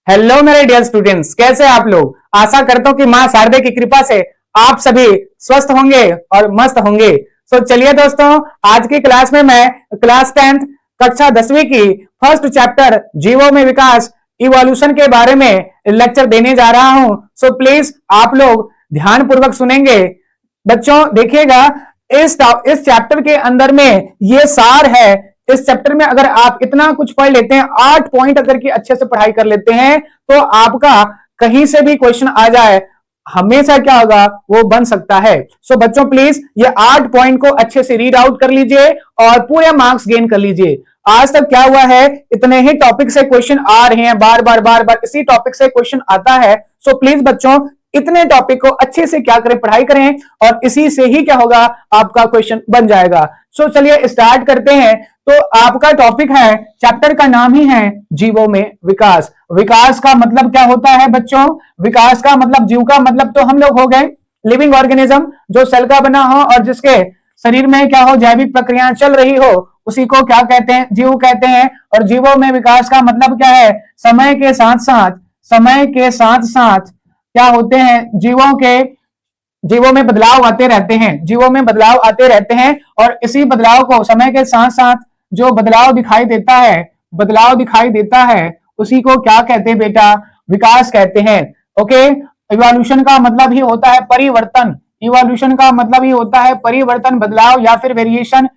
Hello मेरे dear students, कैसे आप लोग। आशा करता हूं कि मां शारदे की कृपा से आप सभी स्वस्थ होंगे और मस्त होंगे। चलिए दोस्तों, आज की क्लास में मैं क्लास 10th कक्षा 10वीं की फर्स्ट चैप्टर जीवों में विकास इवोल्यूशन के बारे में लेक्चर देने जा रहा हूं। प्लीज आप लोग ध्यान पूर्वक सुनेंगे। बच्चों देखिएगा, इस चैप्टर के अंदर में ये सार है। इस चैप्टर में अगर आप इतना कुछ पढ़ लेते हैं, 8 पॉइंट अगर की अच्छे से पढ़ाई कर लेते हैं, तो आपका कहीं से भी क्वेश्चन आ जाए, हमेशा क्या होगा, वो बन सकता है। बच्चों प्लीज ये 8 पॉइंट को अच्छे से रीड आउट कर लीजिए और पूरे मार्क्स गेन कर लीजिए। आज तक क्या हुआ है, इतने ही टॉपिक से क्वेश्चन आ रहे हैं, बार बार इसी टॉपिक से क्वेश्चन आता है। प्लीज बच्चों, इतने टॉपिक को अच्छे से क्या करें, पढ़ाई करें, और इसी से ही क्या होगा, आपका क्वेश्चन बन जाएगा। चलिए स्टार्ट करते हैं। तो आपका टॉपिक है, चैप्टर का नाम ही है जीवों में विकास। विकास का मतलब क्या होता है बच्चों? विकास का मतलब, जीव का मतलब तो हम लोग हो गए लिविंग ऑर्गेनिज्म, जो सेल का बना हो और जिसके शरीर में क्या हो, जैविक प्रक्रियाएं चल रही हो, उसी को क्या कहते हैं, जीव कहते हैं। और जीवों में विकास का मतलब क्या है? समय के साथ साथ क्या होते हैं, जीवों में बदलाव आते रहते हैं, जीवों में बदलाव आते रहते हैं। और इसी बदलाव को, समय के साथ साथ जो बदलाव दिखाई देता है, उसी को क्या कहते हैं बेटा? विकास कहते हैं। ओके, इवोल्यूशन का मतलब ही होता है परिवर्तन। इवोल्यूशन का मतलब ही होता है परिवर्तन, बदलाव या फिर वेरिएशन।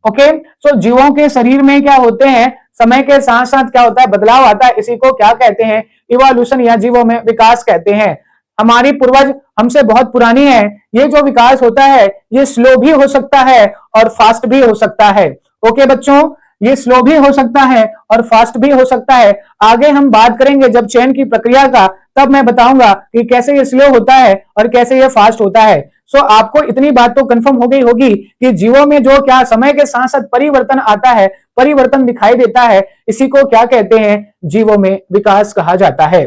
ओके, जीवों के शरीर में क्या होते हैं, समय के साथ साथ क्या होता है, बदलाव आता है, इसी को क्या कहते हैं? इवोल्यूशन या जीवों में विकास कहते हैं। हमारी पूर्वज हमसे बहुत पुरानी है। ये जो विकास होता है, ये स्लो भी हो सकता है और फास्ट भी हो सकता है। ओके बच्चों, ये स्लो भी हो सकता है और फास्ट भी हो सकता है। आगे हम बात करेंगे जब चयन की प्रक्रिया का, तब मैं बताऊंगा कि कैसे ये स्लो होता है और कैसे ये फास्ट होता है। आपको इतनी बात तो कंफर्म हो गई होगी कि जीवों में जो क्या समय के साथ साथ परिवर्तन आता है, परिवर्तन दिखाई देता है, इसी को क्या कहते हैं? जीवों में विकास कहा जाता है।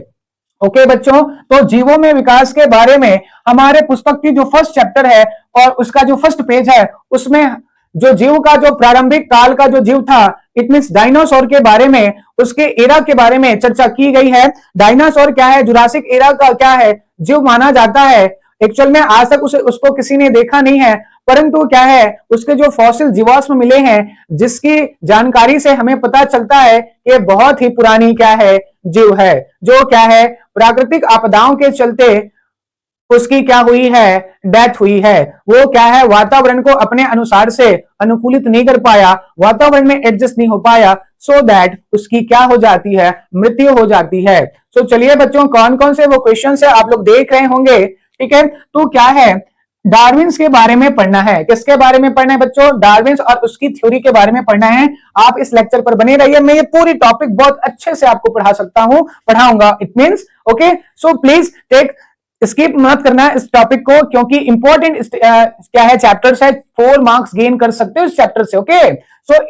ओके बच्चों, तो जीवों में विकास के बारे में हमारे पुस्तक की जो फर्स्ट चैप्टर है और उसका जो फर्स्ट पेज है, उसमें जो जीव का जो प्रारंभिक काल का जो जीव था, इट मींस डायनासोर के बारे में, उसके एरा के बारे में चर्चा की गई है। डायनासोर क्या है, जुरासिक एरा का क्या है, जीव माना जाता है। एक्चुअल में आज तक उसको किसी ने देखा नहीं है, परंतु क्या है, उसके जो फॉसिल जीवाश्म मिले हैं, जिसकी जानकारी से हमें पता चलता है कि ये बहुत ही पुरानी क्या है, जीव है। जो क्या है, प्राकृतिक आपदाओं के चलते उसकी क्या हुई है, डेथ हुई है। वो क्या है, वातावरण को अपने अनुसार से अनुकूलित नहीं कर पाया, वातावरण में एडजस्ट नहीं हो पाया, सो दैट उसकी क्या हो जाती है, मृत्यु हो जाती है। चलिए बच्चों, कौन कौन से वो क्वेश्चन है आप लोग देख रहे होंगे, ठीक है। तो क्या है, डार्विन्स के बारे में पढ़ना है। किसके बारे में पढ़ना है बच्चों? डार्विन्स और उसकी थ्योरी के बारे में पढ़ना है। आप इस लेक्चर पर बने रहिए, मैं ये पूरी टॉपिक बहुत अच्छे से आपको पढ़ा सकता हूं, पढ़ाऊंगा, it means. Okay, please take, skip मत करना इस टॉपिक को, क्योंकि इंपॉर्टेंट क्या है, चैप्टर है, 4 मार्क्स गेन कर सकते हो इस चैप्टर से। ओके,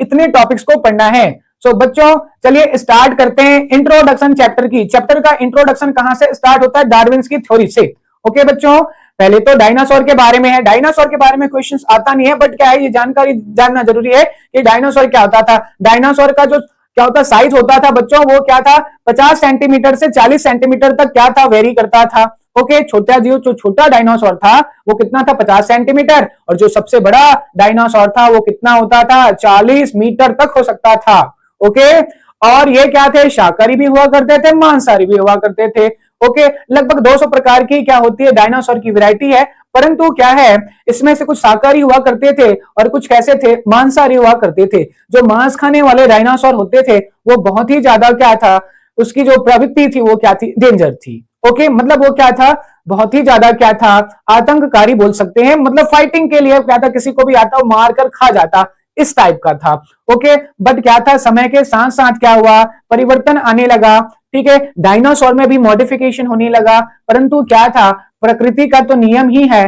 इतने टॉपिक्स को पढ़ना है। बच्चों चलिए स्टार्ट करते हैं इंट्रोडक्शन चैप्टर की। चैप्टर का इंट्रोडक्शन कहां से स्टार्ट होता है? डार्विन्स की थ्योरी से। ओके बच्चों, पहले तो डायनासोर के बारे में है। डायनासोर के बारे में क्वेश्चंस आता नहीं है, बट क्या है, ये जानकारी जानना जरूरी है कि डायनासोर क्या होता था। डायनासोर का जो क्या होता, साइज होता था बच्चों, वो क्या था, 50 सेंटीमीटर से 40 सेंटीमीटर तक क्या था, वेरी करता था। ओके, छोटा जीव, जो छोटा डायनासोर था वो कितना था, 50 सेंटीमीटर, और जो सबसे बड़ा डायनासोर था वो कितना होता था, 40 मीटर तक हो सकता था। ओके, और ये क्या थे, शाकाहारी भी हुआ करते थे, मांसाहारी भी हुआ करते थे। ओके, लगभग 200 प्रकार की क्या होती है, डायनासोर की वैरायटी है। परंतु क्या है, इसमें से कुछ शाकाहारी हुआ करते थे और कुछ कैसे थे, मांसाहारी हुआ करते थे। जो मांस खाने वाले डायनासोर होते थे, वो बहुत ही ज्यादा क्या था, उसकी जो प्रवृत्ति थी वो क्या थी, डेंजर थी। ओके, मतलब वो क्या था, बहुत ही ज्यादा क्या था, आतंककारी बोल सकते हैं। मतलब फाइटिंग के लिए क्या था, किसी को भी आता वो मार कर खा जाता, इस टाइप का था। ओके, बट क्या था, समय के साथ साथ क्या हुआ, परिवर्तन आने लगा। ठीक है, डायनासोर में भी मॉडिफिकेशन होने लगा। परंतु क्या था, प्रकृति का तो नियम ही है,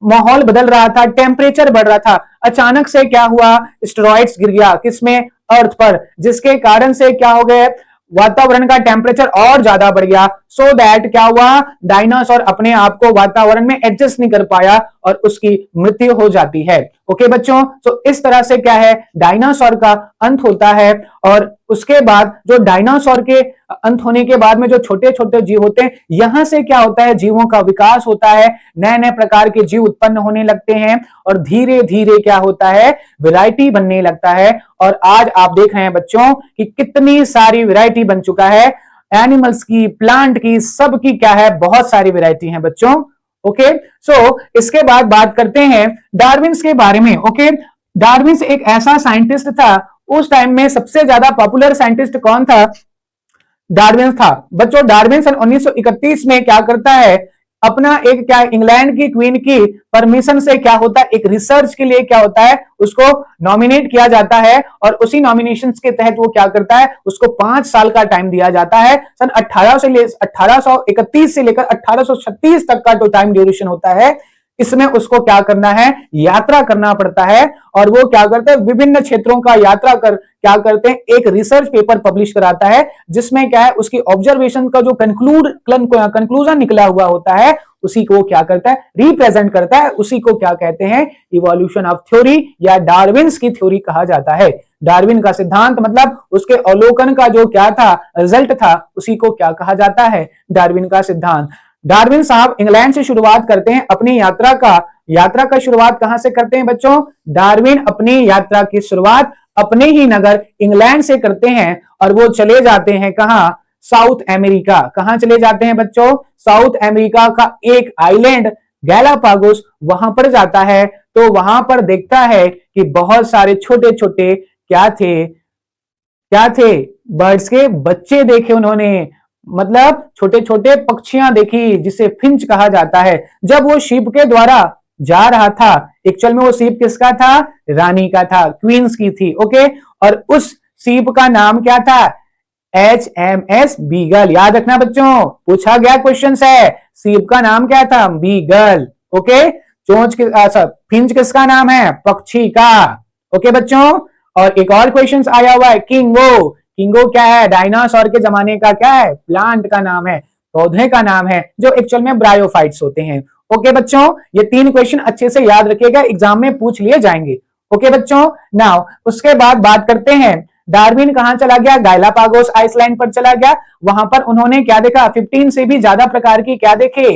माहौल बदल रहा था, टेम्परेचर बढ़ रहा था। अचानक से क्या हुआ, स्टेरॉइड्स गिर गया, किसमें, अर्थ पर, जिसके कारण से क्या हो गए, वातावरण का टेम्परेचर और ज्यादा बढ़ गया। सो दैट क्या हुआ, डायनासोर अपने आप को वातावरण में एडजस्ट नहीं कर पाया और उसकी मृत्यु हो जाती है। ओके बच्चों, तो इस तरह से क्या है, डायनासोर का अंत होता है। और उसके बाद जो डायनासोर के अंत होने के बाद में जो छोटे छोटे जीव होते हैं, यहां से क्या होता है, जीवों का विकास होता है, नए नए प्रकार के जीव उत्पन्न होने लगते हैं और धीरे धीरे क्या होता है, वैरायटी बनने लगता है। और आज आप देख रहे हैं बच्चों कि कितनी सारी वैरायटी बन चुका है, एनिमल्स की, प्लांट की, सबकी क्या है, बहुत सारी वैरायटी है बच्चों। ओके, सो इसके बाद बात करते हैं डार्विन्स के बारे में। ओके, डार्विन्स एक ऐसा साइंटिस्ट था, उस टाइम में सबसे ज्यादा पॉपुलर साइंटिस्ट कौन था, डार्विन था बच्चों। डार्विन सन 1931 में क्या करता है, अपना एक क्या, इंग्लैंड की क्वीन की परमिशन से क्या होता है, एक रिसर्च के लिए क्या होता है, उसको नॉमिनेट किया जाता है और उसी नॉमिनेशन के तहत वो क्या करता है, उसको 5 साल का टाइम दिया जाता है। सन 1831 से लेकर 1836 तक का जो टाइम ड्यूरेशन होता है, इसमें उसको क्या करना है, यात्रा करना पड़ता है। और वो क्या करते हैं, विभिन्न क्षेत्रों का यात्रा कर क्या करते हैं, एक रिसर्च पेपर पब्लिश कराता है, जिसमें क्या है, उसकी ऑब्जर्वेशन का जो कंक्लूजन निकला हुआ होता है, उसी को क्या करता है, रिप्रेजेंट करता है। उसी को क्या कहते हैं, इवोल्यूशन ऑफ थ्योरी या डार्विन्स की थ्योरी कहा जाता है। डार्विन का सिद्धांत मतलब उसके अवलोकन का जो क्या था, रिजल्ट था, उसी को क्या कहा जाता है, डार्विन का सिद्धांत। डार्विन साहब इंग्लैंड से शुरुआत करते हैं अपनी यात्रा का शुरुआत कहां से करते हैं बच्चों, डार्विन अपनी यात्रा की शुरुआत अपने ही नगर इंग्लैंड से करते हैं और वो चले जाते हैं कहां, साउथ अमेरिका। कहां चले जाते हैं बच्चों, साउथ अमेरिका का एक आइलैंड गैलापागोस, वहां पर जाता है। तो वहां पर देखता है कि बहुत सारे छोटे छोटे क्या थे, बर्ड्स के बच्चे देखे उन्होंने, मतलब छोटे छोटे पक्षियां देखी, जिसे फिंच कहा जाता है। जब वो शिप के द्वारा जा रहा था, एक्चुअल में वो शिप किसका था, रानी का था, क्वींस की थी। ओके, और उस शिप का नाम क्या था, HMS बीगल। याद रखना बच्चों, पूछा गया क्वेश्चन है, शिप का नाम क्या था, बीगल। ओके, फिंच किसका नाम है, पक्षी का। ओके बच्चों, और एक और क्वेश्चन आया हुआ है, किंगो क्या है, डायनासोर के जमाने का क्या है, प्लांट का नाम है, पौधे का नाम है, जो एक्चुअल में ब्रायोफाइट्स होते हैं। ओके बच्चों, ये 3 क्वेश्चन अच्छे से याद रखिएगा, एग्जाम में पूछ लिए जाएंगे। ओके बच्चों, नाउ उसके बाद बात करते हैं, डार्विन कहां चला गया, गैलापागोस आइसलैंड पर चला गया। वहां पर उन्होंने क्या देखा, 15 से भी ज्यादा प्रकार की क्या देखे,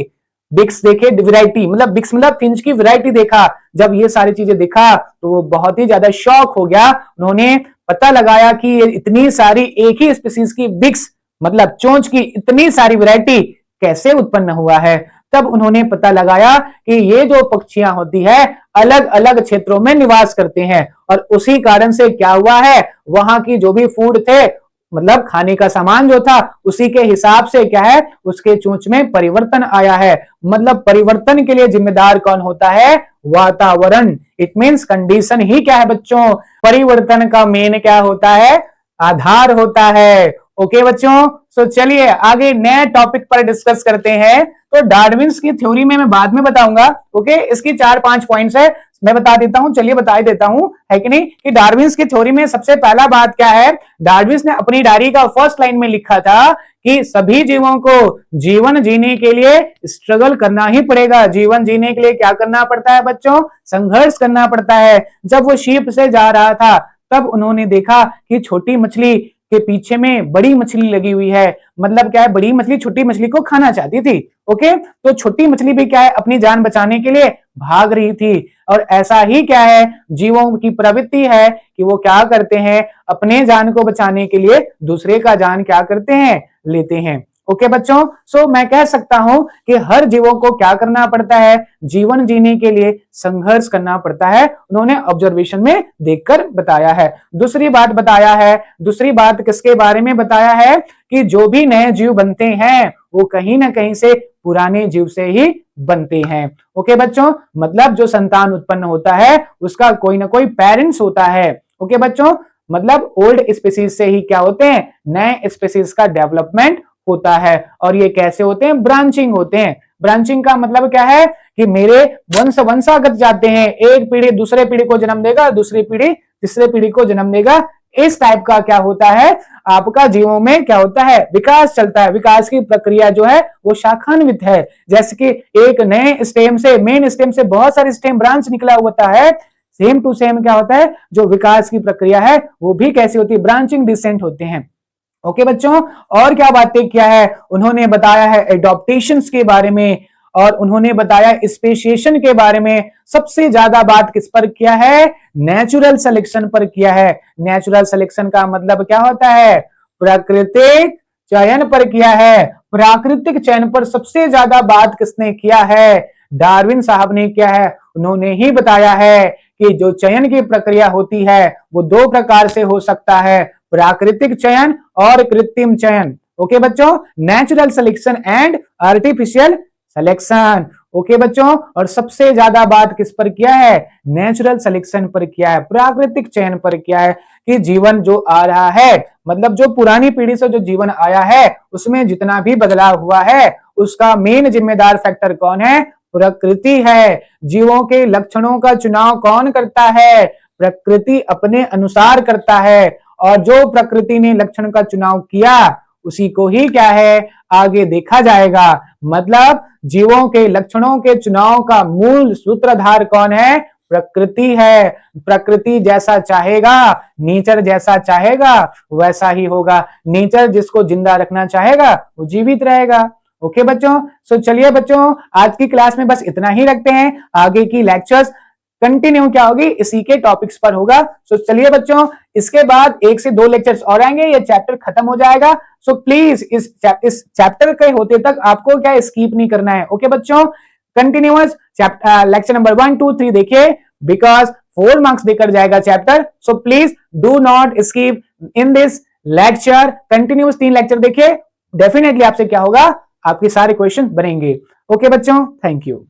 बिक्स देखे, वैरायटी, मतलब बिक्स मतलब फिंच की वैरायटी देखा। जब ये सारी चीजें देखा तो वो बहुत ही ज्यादा शॉक हो गया। उन्होंने पता लगाया कि ये इतनी सारी एक ही स्पीसीज की बिक्स मतलब चोंच की इतनी सारी वैरायटी कैसे उत्पन्न हुआ है। तब उन्होंने पता लगाया कि ये जो पक्षियां होती है अलग अलग क्षेत्रों में निवास करते हैं, और उसी कारण से क्या हुआ है, वहां की जो भी फूड थे, मतलब खाने का सामान जो था, उसी के हिसाब से क्या है, उसके चोंच में परिवर्तन आया है। मतलब परिवर्तन के लिए जिम्मेदार कौन होता है, वातावरण। इट मीन्स कंडीशन ही क्या है बच्चों, परिवर्तन का मेन क्या होता है, आधार होता है। ओके बच्चों, सो चलिए आगे नए टॉपिक पर डिस्कस करते हैं। तो डार्विन्स की थ्योरी में मैं बाद में बताऊंगा। ओके, इसकी 4-5 पॉइंट्स है, मैं बता देता हूं, चलिए बता देता हूं, है कि नहीं, कि डार्विन्स की थ्योरी में सबसे पहला बात क्या है, डार्विन्स ने अपनी डायरी का फर्स्ट लाइन में लिखा था कि सभी जीवों को जीवन जीने के लिए स्ट्रगल करना ही पड़ेगा। जीवन जीने के लिए क्या करना पड़ता है बच्चों, संघर्ष करना पड़ता है। जब वो शिप से जा रहा था, तब उन्होंने देखा कि छोटी मछली के पीछे में बड़ी मछली लगी हुई है। मतलब क्या है, बड़ी मछली छोटी मछली को खाना चाहती थी। ओके, तो छोटी मछली भी क्या है, अपनी जान बचाने के लिए भाग रही थी। और ऐसा ही क्या है, जीवों की प्रवृत्ति है कि वो क्या करते हैं, अपने जान को बचाने के लिए दूसरे का जान क्या करते हैं, लेते हैं। ओके बच्चों, सो मैं कह सकता हूं कि हर जीवों को क्या करना पड़ता है, जीवन जीने के लिए संघर्ष करना पड़ता है। उन्होंने ऑब्जर्वेशन में देखकर बताया है। दूसरी बात किसके बारे में बताया है, कि जो भी नए जीव बनते हैं वो कहीं ना कहीं से पुराने जीव से ही बनते हैं। ओके बच्चों, मतलब जो संतान उत्पन्न होता है उसका कोई ना कोई पेरेंट्स होता है। ओके बच्चों, मतलब ओल्ड स्पीसीज से ही क्या होते हैं, नए स्पीसीज का डेवलपमेंट होता है। और ये कैसे होते हैं, ब्रांचिंग होते हैं। ब्रांचिंग का मतलब क्या है, कि मेरे वंशागत जाते हैं, एक पीढ़ी दूसरे पीढ़ी को जन्म देगा, दूसरी पीढ़ी तीसरे पीढ़ी को जन्म देगा, इस टाइप का क्या होता है, आपका जीवों में क्या होता है, विकास चलता है। विकास की प्रक्रिया जो है वो शाखान्वित है। जैसे कि एक नए स्टेम से, मेन स्टेम से बहुत सारे स्टेम ब्रांच निकला होता है, सेम टू सेम क्या होता है, जो विकास की प्रक्रिया है वो भी कैसी होती है, ब्रांचिंग डिसेंट होते हैं। ओके बच्चों, और क्या बातें किया है, उन्होंने बताया है एडॉप्टेशंस के बारे में, और उन्होंने बताया स्पेशिएशन के बारे में। सबसे ज्यादा बात किस पर किया है, नेचुरल सिलेक्शन पर किया है। नेचुरल सिलेक्शन का मतलब क्या होता है, प्राकृतिक चयन पर किया है। प्राकृतिक चयन पर सबसे ज्यादा बात किसने किया है, डार्विन साहब ने किया है। उन्होंने ही बताया है कि जो चयन की प्रक्रिया होती है वो दो प्रकार से हो सकता है, प्राकृतिक चयन और कृत्रिम चयन। ओके बच्चों, natural selection and artificial selection. Okay बच्चों, और सबसे ज्यादा बात किस पर किया है, नेचुरल सिलेक्शन पर किया है, प्राकृतिक चयन पर किया है। कि जीवन जो आ रहा है, मतलब जो पुरानी पीढ़ी से जो जीवन आया है उसमें जितना भी बदलाव हुआ है उसका मेन जिम्मेदार फैक्टर कौन है, प्रकृति है। जीवों के लक्षणों का चुनाव कौन करता है, प्रकृति अपने अनुसार करता है। और जो प्रकृति ने लक्षण का चुनाव किया उसी को ही क्या है, आगे देखा जाएगा। मतलब जीवों के लक्षणों के चुनाव का मूल सूत्रधार कौन है, प्रकृति है। प्रकृति जैसा चाहेगा, नेचर जैसा चाहेगा वैसा ही होगा। नेचर जिसको जिंदा रखना चाहेगा वो जीवित रहेगा। ओके बच्चों, सो चलिए बच्चों, आज की क्लास में बस इतना ही रखते हैं। आगे की लेक्चर्स कंटिन्यू क्या होगी, इसी के टॉपिक्स पर होगा। सो चलिए बच्चों, इसके बाद 1 से 2 लेक्चर्स और आएंगे, ये चैप्टर खत्म हो जाएगा। सो प्लीज इस चैप्टर के होते तक आपको क्या स्किप नहीं करना है। ओके बच्चों, कंटिन्यूअस लेक्चर नंबर 1, 2, 3 देखिए, बिकॉज 4 मार्क्स देकर जाएगा chapter. So please do not skip in this lecture. Continuous 3 lecture देखिए, डेफिनेटली आपसे क्या होगा, आपके सारे क्वेश्चन बनेंगे। ओके बच्चों, थैंक यू।